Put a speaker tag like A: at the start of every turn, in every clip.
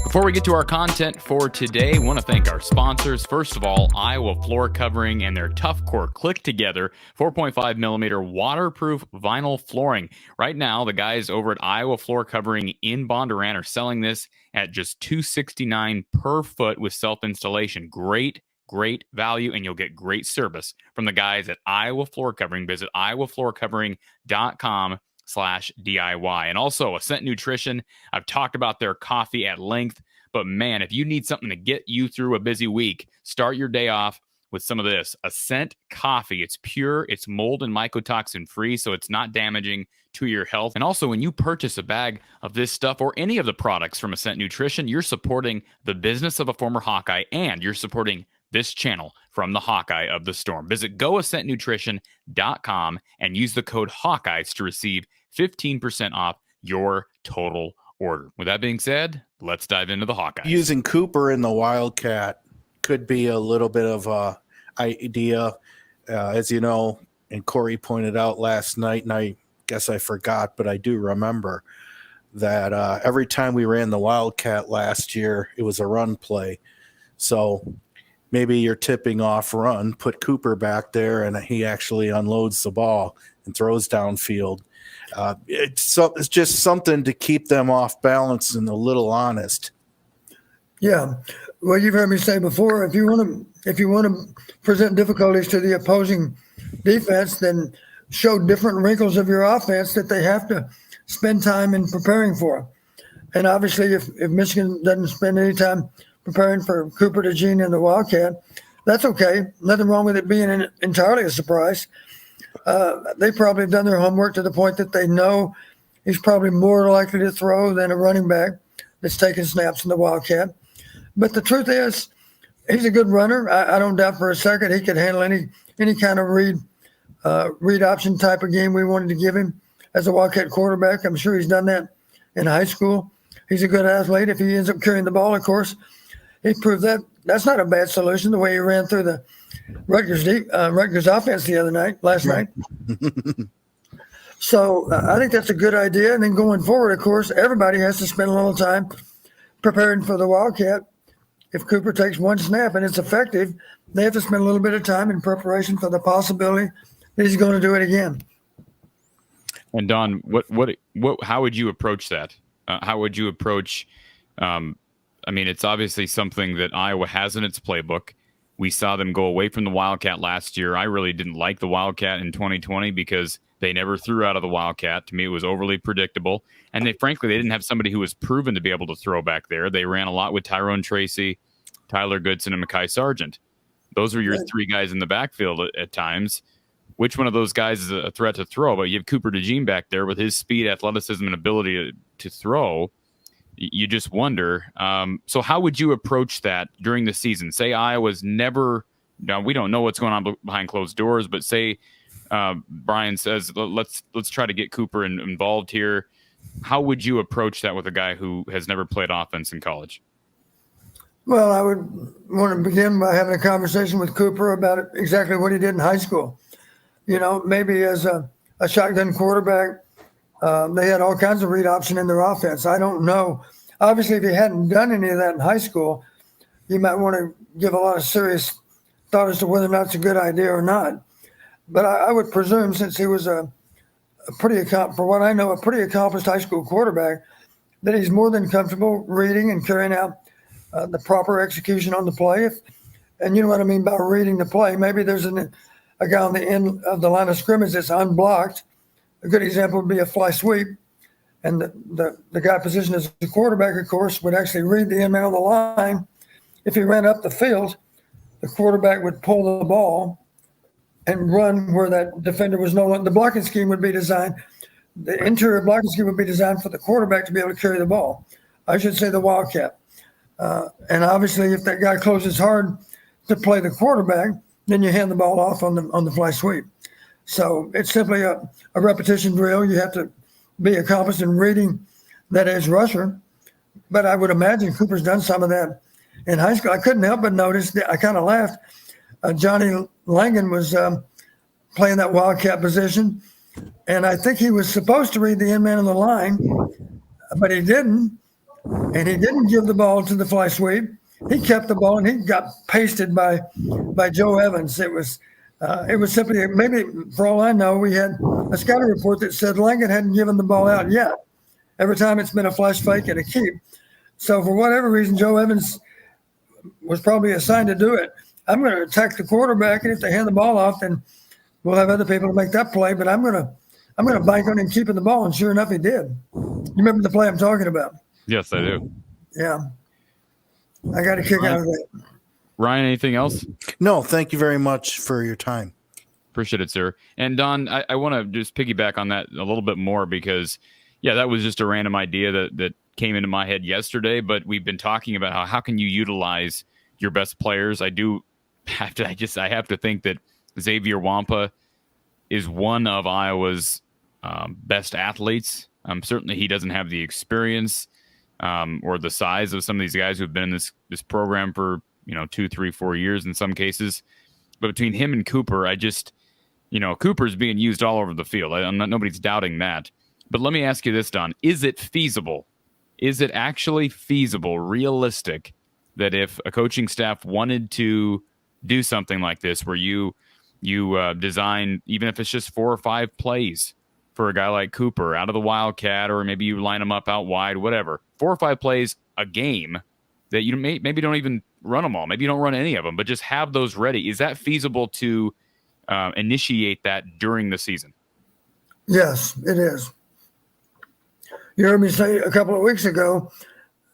A: Before we get to our content for today, I want to thank our sponsors. First of all, Iowa Floor Covering and their Tough Core Click Together 4.5 millimeter waterproof vinyl flooring. Right now, the guys over at Iowa Floor Covering in Bondurant are selling this at just $269 per foot with self-installation. Great value, and you'll get great service from the guys at Iowa Floor Covering. Visit iowafloorcovering.com/DIY. And also, Ascent Nutrition. I've talked about their coffee at length, but man, if you need something to get you through a busy week, start your day off with some of this Ascent coffee. It's pure, it's mold and mycotoxin free, so it's not damaging to your health. And also, when you purchase a bag of this stuff or any of the products from Ascent Nutrition, you're supporting the business of a former Hawkeye, and you're supporting this channel from the Hawkeye of the Storm. Visit goascentnutrition.com and use the code Hawkeyes to receive 15% off your total order. With that being said, let's dive into the Hawkeyes.
B: Using Cooper in the Wildcat could be a little bit of a idea, as you know, and Corey pointed out last night, and I guess I forgot, but I do remember that every time we ran the Wildcat last year, it was a run play. So maybe you're tipping off run, put Cooper back there, and he actually unloads the ball and throws downfield. It's just something to keep them off balance and a little honest.
C: Yeah. Well, you've heard me say before, if you want to present difficulties to the opposing defense, then show different wrinkles of your offense that they have to spend time in preparing for. And obviously, if Michigan doesn't spend any time preparing for Cooper, DeJean, and the Wildcat, that's okay. Nothing wrong with it being entirely a surprise. They probably have done their homework to the point that they know he's probably more likely to throw than a running back that's taking snaps in the Wildcat. But the truth is, he's a good runner. I don't doubt for a second he could handle any kind of read option type of game we wanted to give him as a Wildcat quarterback. I'm sure he's done that in high school. He's a good athlete. If he ends up carrying the ball, of course, he proved that that's not a bad solution, the way he ran through the Rutgers offense last night. So I think that's a good idea. And then going forward, of course, everybody has to spend a little time preparing for the Wildcat. If Cooper takes one snap and it's effective, they have to spend a little bit of time in preparation for the possibility that he's going to do it again.
A: And Don, how would you approach that? How would you approach? It's obviously something that Iowa has in its playbook. We saw them go away from the Wildcat last year. I really didn't like the Wildcat in 2020 because they never threw out of the Wildcat. To me, it was overly predictable. And they didn't have somebody who was proven to be able to throw back there. They ran a lot with Tyrone Tracy, Tyler Goodson, and Mekhi Sargent. Those are your three guys in the backfield at times. Which one of those guys is a threat to throw? But you have Cooper DeJean back there with his speed, athleticism, and ability to throw. You just wonder. So how would you approach that during the season? Say Iowa's never – now, we don't know what's going on behind closed doors, but say Brian says, let's try to get Cooper involved here. How would you approach that with a guy who has never played offense in college?
C: Well, I would want to begin by having a conversation with Cooper about exactly what he did in high school. You know, maybe as a shotgun quarterback, they had all kinds of read option in their offense. I don't know. Obviously, if he hadn't done any of that in high school, you might want to give a lot of serious thought as to whether or not it's a good idea or not. But I would presume, since he was for what I know, a pretty accomplished high school quarterback, that he's more than comfortable reading and carrying out the proper execution on the play. And you know what I mean by reading the play. Maybe there's a guy on the end of the line of scrimmage that's unblocked. A good example would be a fly sweep. And the guy positioned as the quarterback, of course, would actually read the end man on the line. If he ran up the field, the quarterback would pull the ball and run where that defender was no longer. The blocking scheme would be designed. The interior blocking scheme would be designed for the quarterback to be able to carry the ball. I should say the Wildcat. And obviously, if that guy closes hard to play the quarterback, then you hand the ball off on the fly sweep. So it's simply a repetition drill. You have to be accomplished in reading that edge rusher. But I would imagine Cooper's done some of that in high school. I couldn't help but notice that I kind of laughed. Johnny Langan was playing that Wildcat position, and I think he was supposed to read the end man on the line, but he didn't. and he didn't give the ball to the fly sweep. He kept the ball, and he got pasted by Joe Evans. It was simply, maybe for all I know, we had a scouting report that said Lincoln hadn't given the ball out yet. Every time it's been a flash fake and a keep. So for whatever reason, Joe Evans was probably assigned to do it. I'm going to attack the quarterback, and if they hand the ball off, then we'll have other people to make that play. But I'm going to bank on him keeping the ball, and sure enough, he did. You remember the play I'm talking about?
A: Yes, I do.
C: Yeah, I got a kick out of that.
A: Ryan, anything else?
B: No, thank you very much for your time.
A: Appreciate it, sir. And Don, I want to just piggyback on that a little bit more because, yeah, that was just a random idea that came into my head yesterday. But we've been talking about how can you utilize your best players. I have to think that Xavier Nwankpa is one of Iowa's best athletes. Certainly, he doesn't have the experience or the size of some of these guys who've been in this program for 2, 3, 4 years in some cases. But between him and Cooper, Cooper's being used all over the field. Nobody's doubting that. But let me ask you this, Don. Is it feasible? Is it actually feasible, realistic, that if a coaching staff wanted to do something like this where you design, even if it's just 4 or 5 plays for a guy like Cooper out of the Wildcat, or maybe you line him up out wide, whatever, 4 or 5 plays a game that you maybe don't even run them all. Maybe you don't run any of them, but just have those ready. Is that feasible to initiate that during the season?
C: Yes, it is. You heard me say a couple of weeks ago,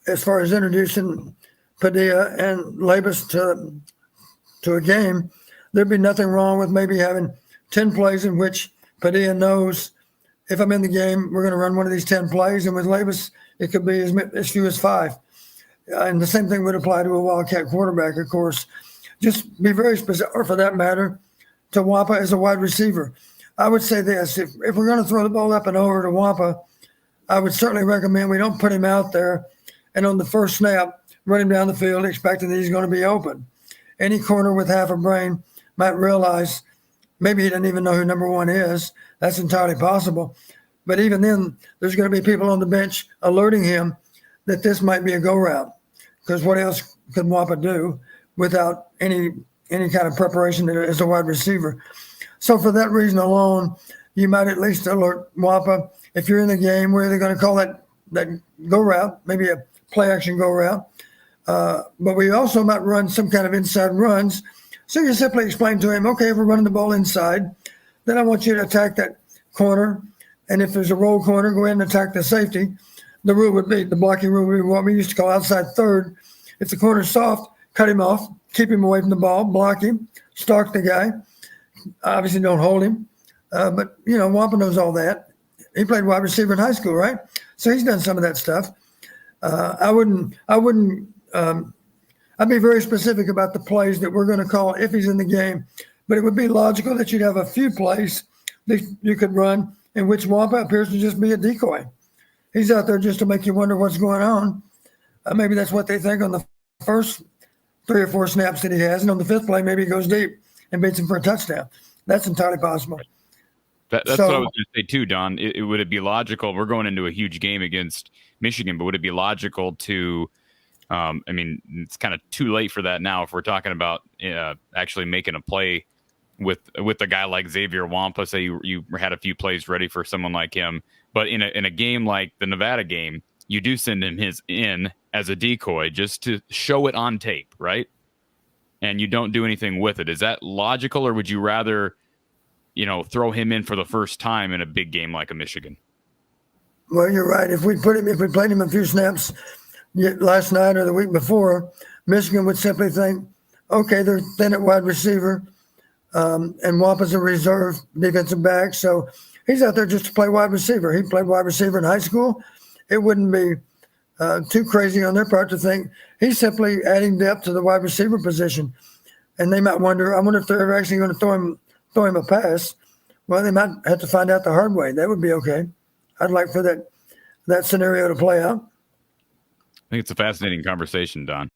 C: as far as introducing Padilla and Labus to a game, there'd be nothing wrong with maybe having 10 plays in which Padilla knows if I'm in the game, we're going to run one of these 10 plays. And with Labus, it could be as few as 5. And the same thing would apply to a Wildcat quarterback, of course. Just be very specific, or for that matter, to Nwankpa as a wide receiver. I would say this, if we're going to throw the ball up and over to Nwankpa, I would certainly recommend we don't put him out there and on the first snap, run him down the field expecting that he's going to be open. Any corner with half a brain might realize maybe he doesn't even know who number 1 is. That's entirely possible. But even then, there's going to be people on the bench alerting him that this might be a go route, because what else could Nwankpa do without any kind of preparation as a wide receiver? So for that reason alone, you might at least alert Nwankpa. If you're in the game, we're either going to call that go route, maybe a play action go route, but we also might run some kind of inside runs. So you simply explain to him, okay, if we're running the ball inside, then I want you to attack that corner. And if there's a roll corner, go ahead and attack the safety. The blocking rule would be what we used to call outside third. If the corner's soft, cut him off, keep him away from the ball, block him, stalk the guy. Obviously don't hold him. But, Nwankpa knows all that. He played wide receiver in high school, right? So he's done some of that stuff. I'd be very specific about the plays that we're going to call if he's in the game. But it would be logical that you'd have a few plays that you could run in which Nwankpa appears to just be a decoy. He's out there just to make you wonder what's going on. Maybe that's what they think on the first 3 or 4 snaps that he has. And on the 5th play, maybe he goes deep and beats him for a touchdown. That's entirely possible.
A: That's what I was going to say too, Don. Would it be logical? We're going into a huge game against Michigan, but would it be logical to it's kind of too late for that now if we're talking about actually making a play with a guy like Xavier Nwankpa. Say you had a few plays ready for someone like him, but in a game like the Nevada game, you do send him in as a decoy just to show it on tape, right? And you don't do anything with it. Is that logical, or would you rather, throw him in for the first time in a big game like a Michigan?
C: Well, you're right. If we played him a few snaps last night or the week before, Michigan would simply think, okay, they're thin at wide receiver, and Nwankpa's a reserve defensive back, so he's out there just to play wide receiver. He played wide receiver in high school. It wouldn't be too crazy on their part to think he's simply adding depth to the wide receiver position. And they might wonder, I wonder if they're ever actually going to throw him a pass. Well, they might have to find out the hard way. That would be okay. I'd like for that scenario to play out.
A: I think it's a fascinating conversation, Don.